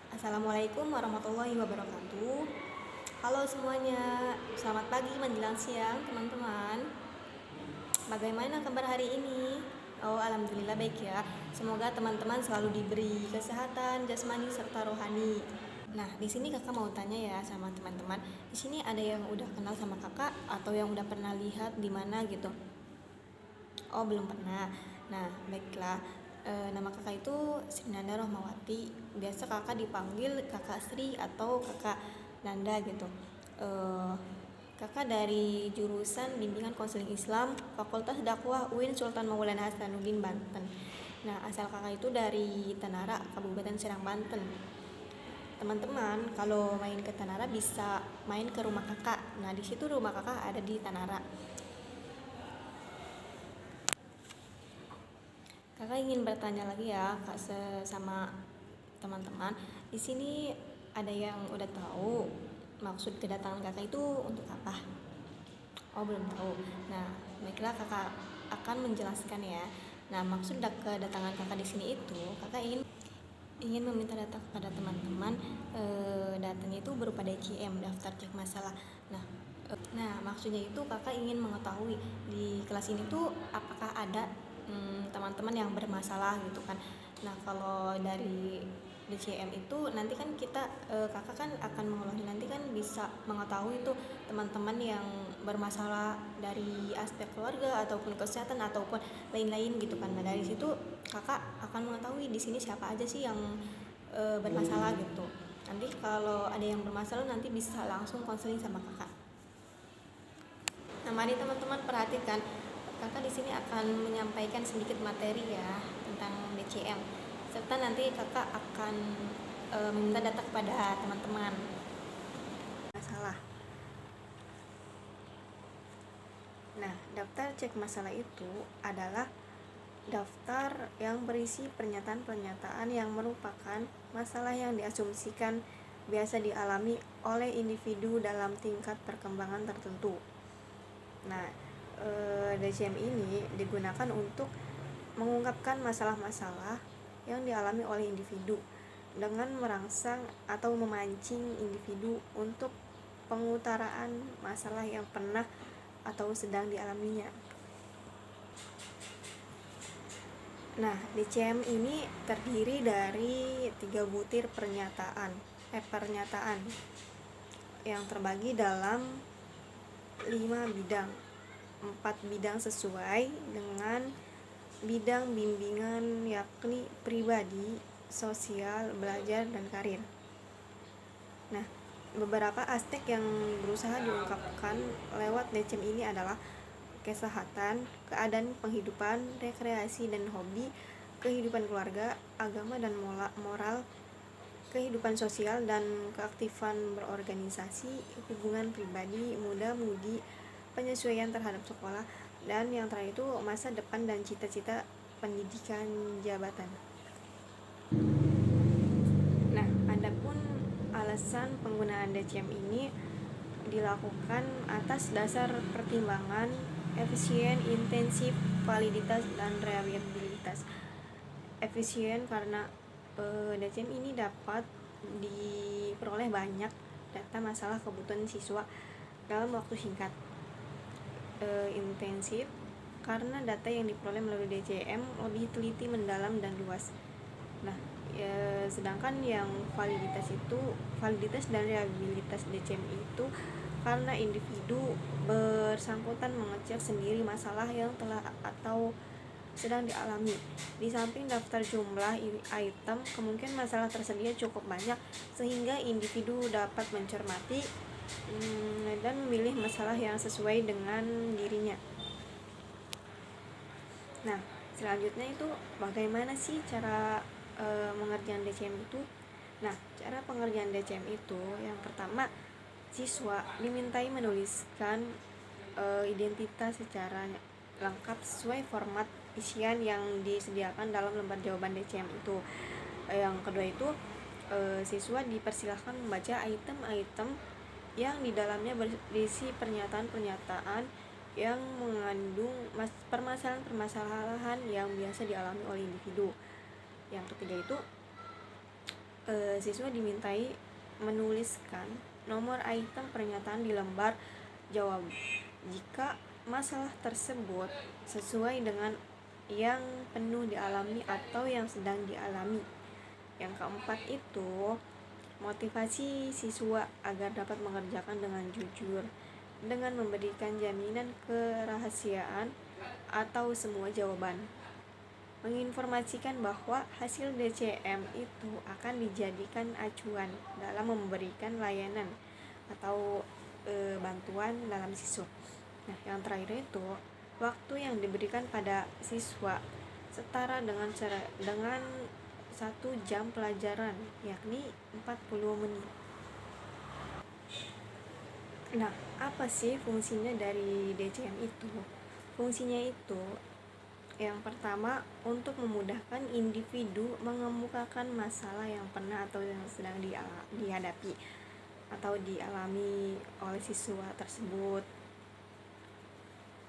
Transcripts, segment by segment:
Assalamualaikum warahmatullahi wabarakatuh. Halo semuanya, selamat pagi menjelang siang teman-teman. Bagaimana kabar hari ini? Oh, alhamdulillah baik ya. Semoga teman-teman selalu diberi kesehatan jasmani serta rohani. Nah, di sini kakak mau tanya ya sama teman-teman. Di sini ada yang udah kenal sama kakak atau yang udah pernah lihat di mana gitu? Oh, belum pernah. Nah, baiklah. Nama kakak itu Sri Nanda Rohmawati. Biasa kakak dipanggil kakak Sri atau kakak Nanda gitu. Eh, Kakak dari jurusan Bimbingan Konseling Islam, Fakultas Dakwah UIN Sultan Maulana Hasanuddin Banten. Nah, asal kakak itu dari Tanara, Kabupaten Serang, Banten. Teman-teman, kalau main ke Tanara bisa main ke rumah kakak. Nah, di situ rumah kakak ada di Tanara. Kakak ingin bertanya lagi ya, Kak, sama teman-teman. Di sini ada yang udah tahu maksud kedatangan kakak itu untuk apa? Oh, belum tahu. Nah, baiklah kakak akan menjelaskan ya. Nah, maksud kedatangan kakak di sini itu, kakak ingin meminta data kepada teman-teman. Datanya itu berupa DCM, daftar cek masalah. Nah, maksudnya itu kakak ingin mengetahui di kelas ini tuh apakah ada teman-teman yang bermasalah gitu kan. Nah, kalau dari DCM itu nanti kan kakak kan akan mengolah, nanti kan bisa mengetahui tuh teman-teman yang bermasalah dari aspek keluarga ataupun kesehatan ataupun lain-lain gitu kan. Nah, dari situ kakak akan mengetahui di sini siapa aja sih yang bermasalah gitu. Nanti kalau ada yang bermasalah nanti bisa langsung konseling sama kakak. Nah, mari teman-teman perhatikan, kakak di sini akan menyampaikan sedikit materi ya tentang BCM, serta nanti kakak akan meminta data kepada teman-teman. Masalah. Nah, daftar cek masalah itu adalah daftar yang berisi pernyataan-pernyataan yang merupakan masalah yang diasumsikan biasa dialami oleh individu dalam tingkat perkembangan tertentu. Nah, DCM ini digunakan untuk mengungkapkan masalah-masalah yang dialami oleh individu dengan merangsang atau memancing individu untuk pengutaraan masalah yang pernah atau sedang dialaminya. Nah, DCM ini terdiri dari 3 butir pernyataan yang terbagi dalam 5 bidang. 4 bidang sesuai dengan bidang bimbingan, yakni pribadi, sosial, belajar, dan karir. Nah, beberapa aspek yang berusaha diungkapkan lewat DCM ini adalah kesehatan, keadaan penghidupan, rekreasi dan hobi, kehidupan keluarga, agama dan moral, kehidupan sosial dan keaktifan berorganisasi, hubungan pribadi, muda-mudi, penyesuaian terhadap sekolah, dan yang terakhir itu masa depan dan cita-cita pendidikan jabatan. Nah, adapun alasan penggunaan DCM ini dilakukan atas dasar pertimbangan efisien, intensif, validitas, dan reliabilitas. Efisien karena DCM ini dapat diperoleh banyak data masalah kebutuhan siswa dalam waktu singkat. Intensif karena data yang diperoleh melalui DCM lebih teliti, mendalam, dan luas. Nah, sedangkan yang validitas dan reliabilitas DCM itu karena individu bersangkutan mengecek sendiri masalah yang telah atau sedang dialami. Di samping daftar jumlah item, kemungkinan masalah tersedia cukup banyak sehingga individu dapat mencermati dan memilih masalah yang sesuai dengan dirinya. Nah, selanjutnya itu bagaimana sih cara pengerjaan DCM itu? Nah, cara pengerjaan DCM itu yang pertama, siswa dimintai menuliskan identitas secara lengkap sesuai format isian yang disediakan dalam lembar jawaban DCM itu. Yang kedua itu siswa dipersilahkan membaca item-item yang di dalamnya berisi pernyataan-pernyataan yang mengandung permasalahan-permasalahan yang biasa dialami oleh individu. Yang ketiga itu siswa dimintai menuliskan nomor item pernyataan di lembar jawab jika masalah tersebut sesuai dengan yang penuh dialami atau yang sedang dialami. Yang keempat itu motivasi siswa agar dapat mengerjakan dengan jujur dengan memberikan jaminan kerahasiaan atau semua jawaban. Menginformasikan bahwa hasil DCM itu akan dijadikan acuan dalam memberikan layanan atau bantuan dalam siswa. Nah, yang terakhir itu waktu yang diberikan pada siswa setara dengan 1 jam pelajaran, yakni 40 menit. Nah, apa sih fungsinya dari DCM itu? Fungsinya itu yang pertama untuk memudahkan individu mengemukakan masalah yang pernah atau yang sedang dihadapi atau dialami oleh siswa tersebut.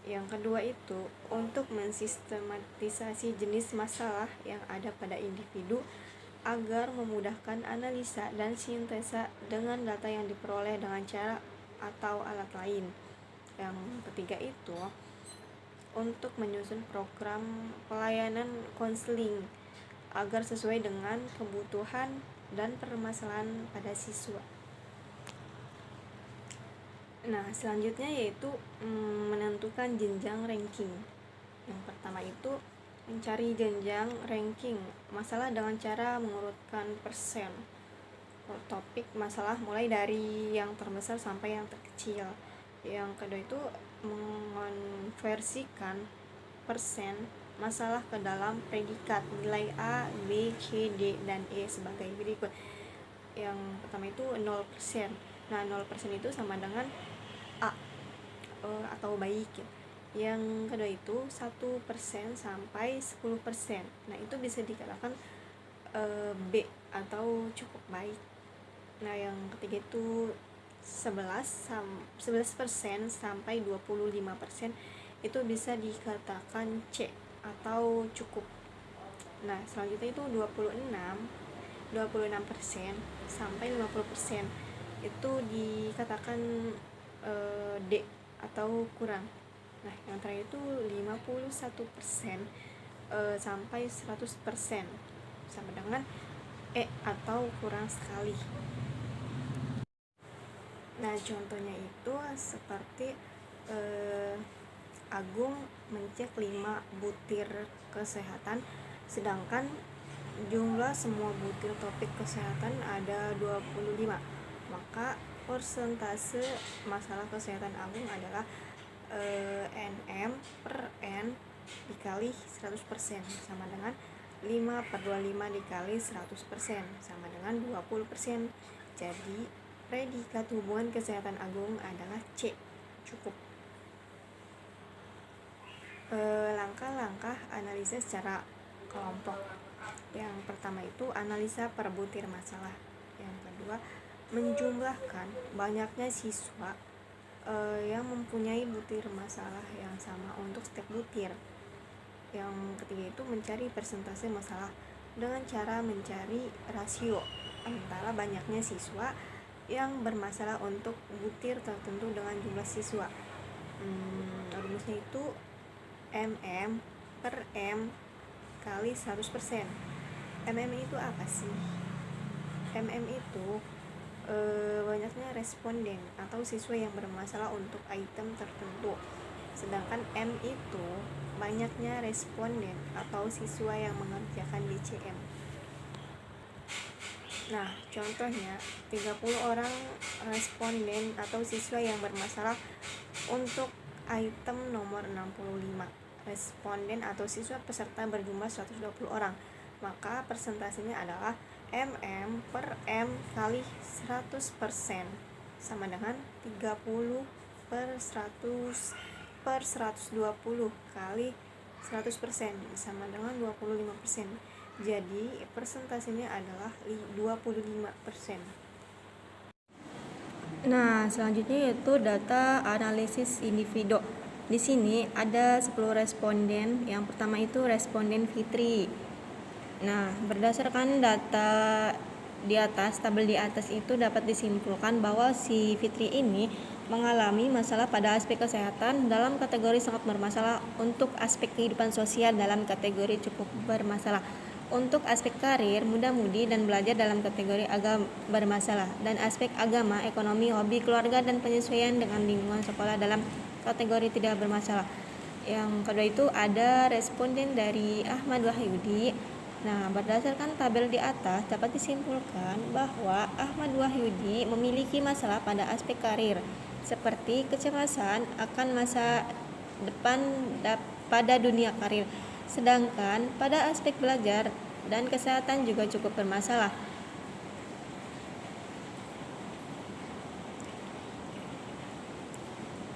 Yang kedua itu untuk mensistematisasi jenis masalah yang ada pada individu agar memudahkan analisa dan sintesa dengan data yang diperoleh dengan cara atau alat lain. Yang ketiga itu untuk menyusun program pelayanan konseling agar sesuai dengan kebutuhan dan permasalahan pada siswa. Nah, selanjutnya yaitu menentukan jenjang ranking. Yang pertama itu mencari jenjang ranking masalah dengan cara mengurutkan persen topik masalah mulai dari yang terbesar sampai yang terkecil. Yang kedua itu mengonversikan persen masalah ke dalam predikat nilai A, B, C, D, dan E sebagai berikut. Yang pertama itu 0%. Nah, 0% itu sama dengan A atau baik. Yang kedua itu 1% sampai 10%. Nah, itu bisa dikatakan B atau cukup baik. Nah, yang ketiga itu 11% sampai 25% itu bisa dikatakan C atau cukup. Nah, selanjutnya itu 26% sampai 50% itu dikatakan D atau kurang. Nah, yang terakhir itu 51% sampai 100% sama dengan E atau kurang sekali. Nah, contohnya itu seperti Agung mencek 5 butir kesehatan, sedangkan jumlah semua butir topik kesehatan ada 25. Maka persentase masalah kesehatan Agung adalah NM per N dikali 100% sama dengan 5/25 dikali 100% sama dengan 20%. Jadi predikat hubungan kesehatan Agung adalah C, cukup. Langkah-langkah analisa secara kelompok. Yang pertama itu analisa per butir masalah. Yang kedua, menjumlahkan banyaknya siswa yang mempunyai butir masalah yang sama untuk setiap butir. Yang ketiga itu mencari persentase masalah dengan cara mencari rasio antara banyaknya siswa yang bermasalah untuk butir tertentu dengan jumlah siswa. Rumusnya itu MM per M kali 100%. MM itu apa sih? MM itu banyaknya responden atau siswa yang bermasalah untuk item tertentu. Sedangkan M itu banyaknya responden atau siswa yang mengerjakan DCM. Nah, contohnya 30 orang responden atau siswa yang bermasalah untuk item nomor 65. Responden atau siswa peserta berjumlah 120 orang. Maka persentasenya adalah MM per M kali 100% sama dengan 30 per 100 per 120 kali 100% sama dengan 25%. Jadi persentasenya adalah 25%. Nah, selanjutnya yaitu data analisis individu. Di sini ada 10 responden. Yang pertama itu responden Fitri. Nah, berdasarkan data tabel di atas itu dapat disimpulkan bahwa si Fitri ini mengalami masalah pada aspek kesehatan dalam kategori sangat bermasalah, untuk aspek kehidupan sosial dalam kategori cukup bermasalah, untuk aspek karir, muda-mudi dan belajar dalam kategori agak bermasalah, dan aspek agama, ekonomi, hobi, keluarga, dan penyesuaian dengan lingkungan sekolah dalam kategori tidak bermasalah. Yang kedua itu ada responden dari Ahmad Wahyudi. Nah, berdasarkan tabel di atas dapat disimpulkan bahwa Ahmad Wahyudi memiliki masalah pada aspek karir, seperti kecemasan akan masa depan pada dunia karir. Sedangkan pada aspek belajar dan kesehatan juga cukup bermasalah.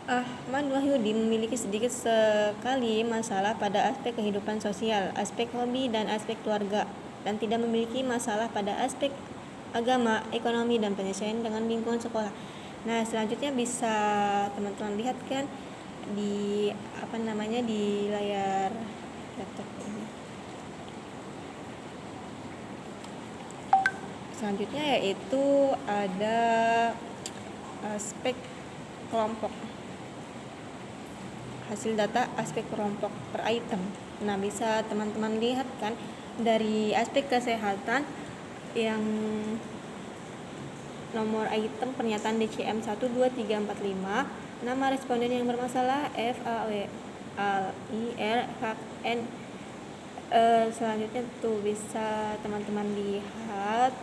Ahmad Wahyudi memiliki sedikit sekali masalah pada aspek kehidupan sosial, aspek hobi, dan aspek keluarga, dan tidak memiliki masalah pada aspek agama, ekonomi, dan penyesuaian dengan lingkungan sekolah. Nah, selanjutnya bisa teman-teman lihat kan di di layar laptop ini. Selanjutnya yaitu ada aspek kelompok. Hasil data aspek kelompok per item. Nah, bisa teman-teman lihat kan dari aspek kesehatan yang nomor item pernyataan DCM 1 2 3 4 5, nama responden yang bermasalah FAWLIR selanjutnya tuh bisa teman-teman lihat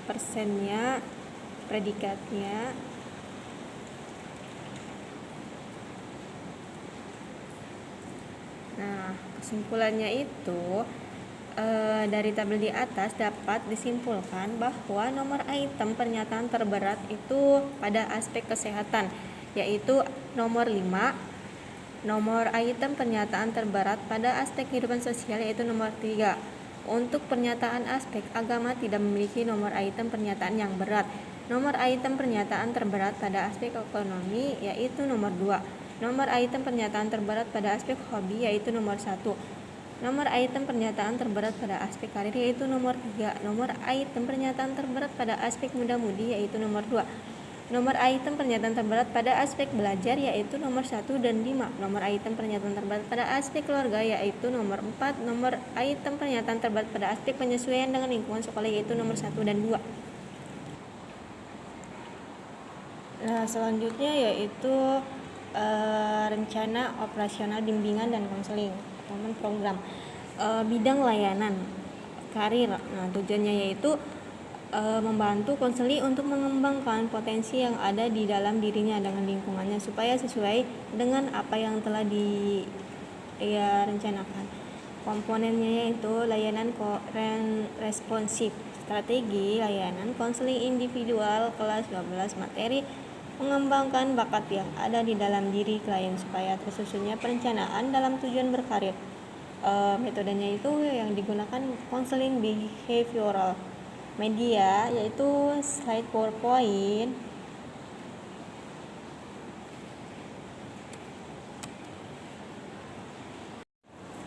persennya, predikatnya. Nah, kesimpulannya itu dari tabel di atas dapat disimpulkan bahwa nomor item pernyataan terberat itu pada aspek kesehatan, yaitu nomor 5. Nomor item pernyataan terberat pada aspek kehidupan sosial yaitu nomor 3. Untuk pernyataan aspek agama tidak memiliki nomor item pernyataan yang berat. Nomor item pernyataan terberat pada aspek ekonomi yaitu nomor 2. Nomor item pernyataan terberat pada aspek hobi yaitu nomor 1. Nomor item pernyataan terberat pada aspek karir yaitu nomor 3. Nomor item pernyataan terberat pada aspek muda-mudi yaitu nomor 2. Nomor item pernyataan terberat pada aspek belajar yaitu nomor 1 dan 5. Nomor item pernyataan terberat pada aspek keluarga yaitu nomor 4. Nomor item pernyataan terberat pada aspek penyesuaian dengan lingkungan sekolah yaitu nomor 1 dan 2. Nah, selanjutnya yaitu rencana operasional bimbingan dan konseling atau program bidang layanan karir. Nah, tujuannya yaitu membantu konseli untuk mengembangkan potensi yang ada di dalam dirinya dengan lingkungannya supaya sesuai dengan apa yang telah rencanakan. Komponennya yaitu layanan responsif, strategi layanan konseling individual kelas 12, materi mengembangkan bakat yang ada di dalam diri klien supaya tersusunnya perencanaan dalam tujuan berkarir. Metodenya itu yang digunakan konseling behavioral. Media yaitu slide PowerPoint.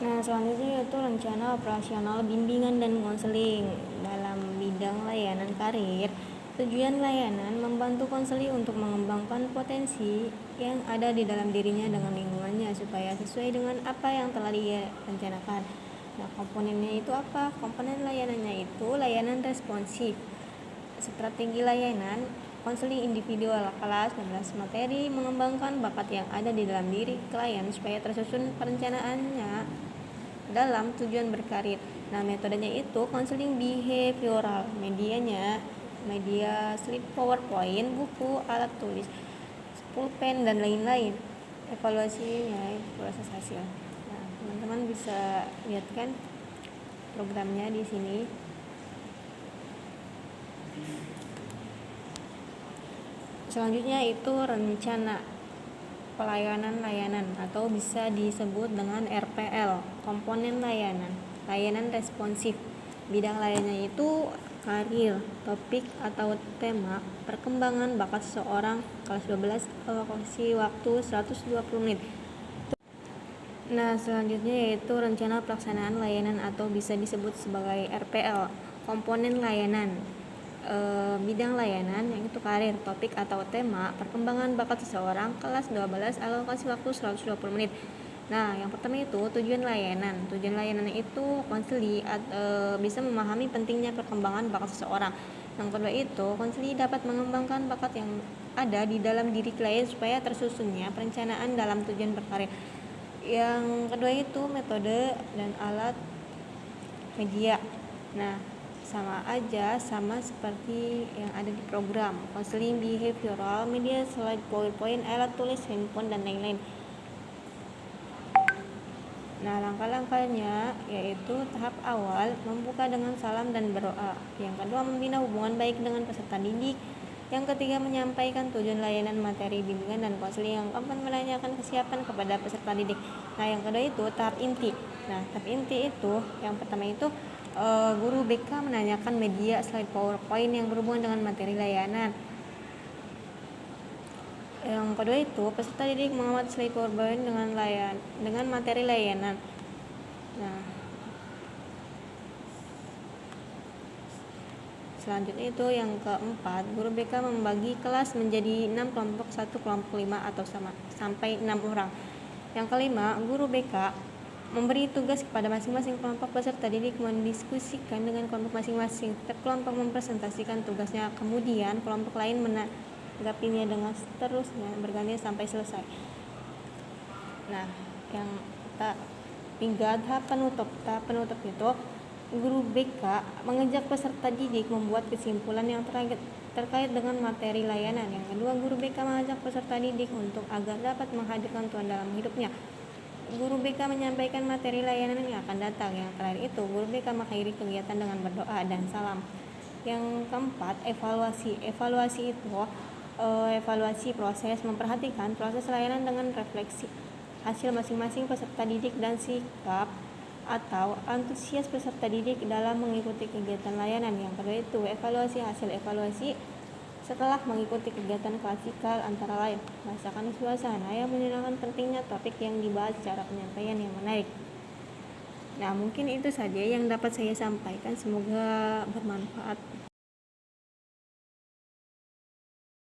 Nah, selanjutnya yaitu rencana operasional bimbingan dan konseling dalam bidang layanan karir. Tujuan layanan membantu konseli untuk mengembangkan potensi yang ada di dalam dirinya dengan lingkungannya supaya sesuai dengan apa yang telah dia rencanakan. Nah, komponennya itu apa? Komponen layanannya itu layanan responsif, strategi layanan konseling individual kelas 12, materi mengembangkan bakat yang ada di dalam diri klien supaya tersusun perencanaannya dalam tujuan berkarir. Nah, metodenya itu konseling behavioral. Medianya media slide PowerPoint, buku, alat tulis, pulpen dan lain-lain. Evaluasinya proses hasil. Nah, teman-teman bisa lihat kan programnya di sini. Selanjutnya itu rencana pelayanan atau bisa disebut dengan RPL, komponen layanan responsif. Bidang layanannya itu karir, topik atau tema, perkembangan bakat seseorang, kelas 12, alokasi waktu 120 menit. Nah, selanjutnya yaitu rencana pelaksanaan layanan atau bisa disebut sebagai RPL, komponen layanan, bidang layanan yang itu karir, topik atau tema, perkembangan bakat seseorang, kelas 12, alokasi waktu 120 menit. Nah, yang pertama itu tujuan layanan. Tujuan layanan itu konseli bisa memahami pentingnya perkembangan bakat seseorang. Yang kedua itu konseli dapat mengembangkan bakat yang ada di dalam diri klien supaya tersusunnya perencanaan dalam tujuan berkarir. Yang kedua itu metode dan alat media. Nah, sama seperti yang ada di program konseling behavioral, media, slide, PowerPoint, alat tulis, handphone, dan lain-lain. Nah, langkah-langkahnya yaitu tahap awal membuka dengan salam dan berdoa. Yang kedua, membina hubungan baik dengan peserta didik. Yang ketiga, menyampaikan tujuan layanan, materi bimbingan dan konseling. Yang keempat, menanyakan kesiapan kepada peserta didik. Nah, yang kedua itu tahap inti. Nah, tahap inti itu yang pertama itu guru BK menanyakan media, slide, PowerPoint yang berhubungan dengan materi layanan. Yang kedua itu peserta didik mengamati slide PowerPoint dengan materi layanan. Nah, selanjutnya itu yang keempat, guru BK membagi kelas menjadi 6 kelompok, 1 kelompok 5 atau sampai 6 orang. Yang kelima, guru BK memberi tugas kepada masing-masing kelompok peserta didik mendiskusikan dengan kelompok masing-masing. Setiap kelompok mempresentasikan tugasnya, kemudian kelompok lain menanggapinya dengan seterusnya bergantian sampai selesai. Nah, yang ketiga, tahap penutup itu guru BK mengajak peserta didik membuat kesimpulan yang terkait dengan materi layanan. Yang kedua, guru BK mengajak peserta didik untuk agar dapat menghadirkan Tuhan dalam hidupnya. Guru BK menyampaikan materi layanan yang akan datang. Yang terakhir itu guru BK mengakhiri kegiatan dengan berdoa dan salam. Yang keempat, evaluasi. Evaluasi itu evaluasi proses, memperhatikan proses layanan dengan refleksi hasil masing-masing peserta didik dan sikap atau antusias peserta didik dalam mengikuti kegiatan layanan. Yang kedua itu evaluasi hasil evaluasi setelah mengikuti kegiatan klasikal antara lain merasakan suasana yang menyenangkan, pentingnya topik yang dibahas, cara penyampaian yang menarik. Nah, mungkin itu saja yang dapat saya sampaikan, semoga bermanfaat.